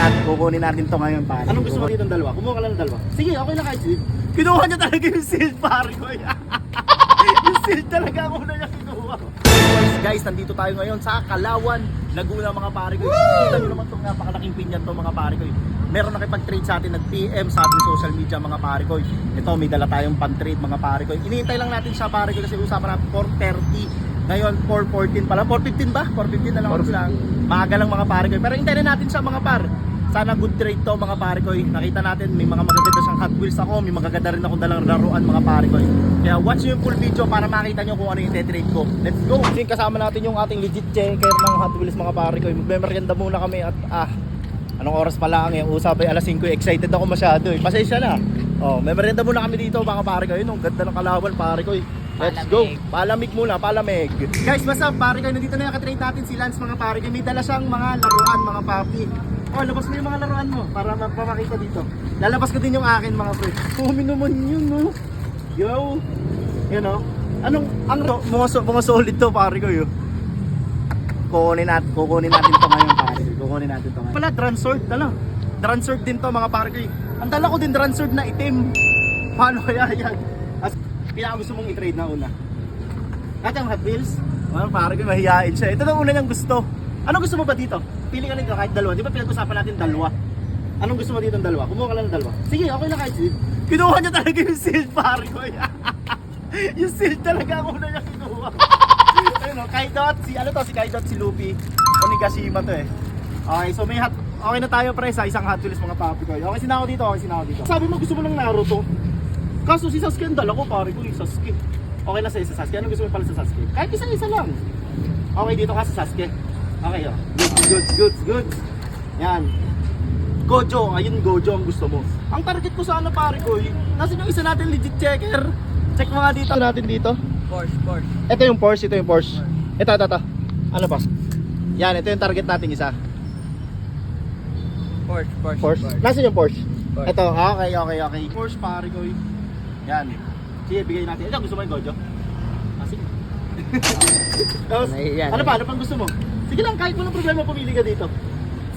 at kukunin natin to ngayon pare. Anong gusto mo dito ng dalawa? Kumuha ka lang ng dalawa. Sige, okay lang kahit sealed. Kinuha niya talaga yung sealed pare ko. Yung sealed talaga ako na niya kinuha. Guys, nandito tayo ngayon sa Kalawan, Laguna mga pare ko. Kita nyo naman itong napakalaking pinyan to mga pare ko. Meron nakipag-trade sa atin, nag-PM sa ating social media mga pare ko. Ito, may dala tayong pan-trade mga pare ko. Iniintay lang natin siya pare ko kasi usapan natin 4:30. Ngayon 4:14 pala, 4:15 ba? 4:15 na lang ako lang. Maaga lang mga pare ko. Pero hintayin na natin siya mga par. Sana good trade to mga pare ko. Nakita natin may mga magaganda siyang Hot Wheels ako, may magaganda rin ako dalang laruan mga pare ko. Kaya watch nyo yung full video para makita nyo kung ano yung trade ko. Let's go! Kasi kasama natin yung ating legit checker ng Hot Wheels mga pare ko. Magme-merienda muna kami at anong oras pa lang eh. Usap ay alas 5. Excited ako masyado eh. Pasensya na. Oh, may merienda muna kami dito mga pare ko. Yun, ang ganda ng Kalawan pare ko. Let's go. Palamig muna, palamig. Guys, basta pare ko, nandito na nakatrade natin si Lance mga pare ko. May dala siyang mga laruan mga papi. Oh, labas mo yung mga laruan mo para mapamakita dito. Lalabas ko din yung akin mga pre. Kumi naman yun, no? Yo. Yan, no? Mga solid to pare ko, yun. Kukunin natin to ngayon pare ko. Kukunin natin to ngayon. Pala, drum sword, dala. Drum sword din to mga pare ko. Ang dala ko din drum sword na itim. Paano kaya yan? As pinaka gusto mong i-trade na una. At yung Hot Wheels, pare ko mahihain siya. Ito na una niyang gusto. Anong gusto mo ba dito? Pili ka nito kahit dalawa. Di ba pinag-usapan natin dalawa? Anong gusto mo dito ng dalawa? Kumuha ka lang ng dalawa. Sige, okay lang kahit sealed. Kinuha niya talaga yung sealed pare ko. Yung sealed talaga ako na niya kinuha. Ayun o, Kaidot, si Kaidot, si Luffy. Onigashima to eh. Okay, so okay na tayo pre sa isang Hot Wheels mga papi ko. Okay, sina ako dito. Sabi mo gusto mo ng Naruto. Kaso si Sasuke ang dala ko pare ko, yung Sasuke. Okay lang sa Sasuke. Anong gusto mo pala sa Sasuke? Kahit isa-isa lang. Okay, dito ka sa Sasuke. Okay, oh. Good. Yan. Gojo, ayun Gojo ang gusto mo. Ang target ko sana pare ko, nasan yung isa natin legit checker? Check mo nga dito natin dito. Porsche. Ito yung Porsche. Ito. Ano pa? Yan, ito yung target natin isa. Porsche. Nasaan yung Porsche? Ito, okay. Porsche pare ko. Yan. Sige, bigay natin. Ito, gusto mo yung Gojo? Sige. Tapos, ano pang gusto mo? Sige lang, kahit walang problema, pumili ka dito.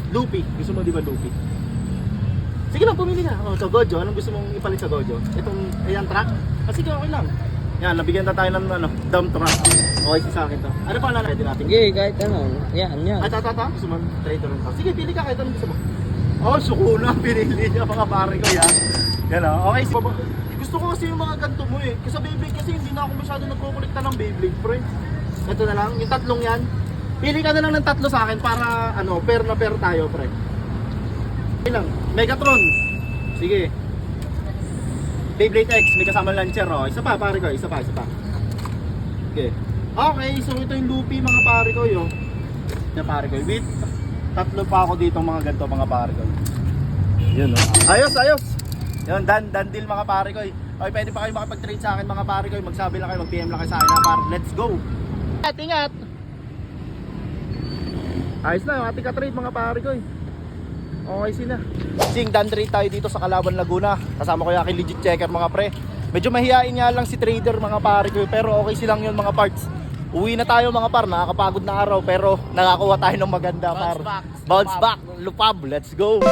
Luffy. Gusto mo di ba Luffy? Sige lang, pumili ka. Oh, so Gojo, anong gusto mong ipalit sa Gojo? Ayan truck? Sige, okay lang. Yan, nabigyan na tayo ng dump truck. Okay, sa akin to. Ano pa lang natin? Sige, kahit ano. Yan. Ay, gusto mo trade rin to. Sige, pili ka kahit anong gusto mo. Oh, suko na, pinili niya mga pare ko yan. Yan o, okay. Gusto ko kasi yung mga ganito mo eh. Kasi sa Beyblade kasi hindi na ako masyado nagkukulikta ng Beyblade, friend. Ito na lang, yung tatlong yan. Pili ka na lang ng tatlo sa akin para pair na pair tayo, pre. Ilang? Megatron. Sige. Beyblade X, may kasama launcher, oh. Isa pa, pare ko, isa pa. Okay. Okay, so ito yung Luffy, mga pare ko, yun. Yan, pare ko. Wait, tatlo pa ako dito, mga ganito, mga pare ko. Yun, oh. Ayos. Yun, done deal, mga pare ko. Okay, pwede pa kayo makapag-trade sa akin, mga pare ko. Magsabi lang kayo, mag-PM lang kayo sa akin, mga pare. Let's go! Ingat! Ayos na yung ating ka-trade mga pare ko. Okay sila. Sing done trade tayo dito sa Kalawan, Laguna. Kasama ko yung aking legit checker mga pre. Medyo mahihain nga lang si trader mga pare ko, pero okay silang yun mga parts. Uwi na tayo mga par, nakakapagod na araw pero nakakuha tayo ng maganda par. Bounce back, lupab, let's go.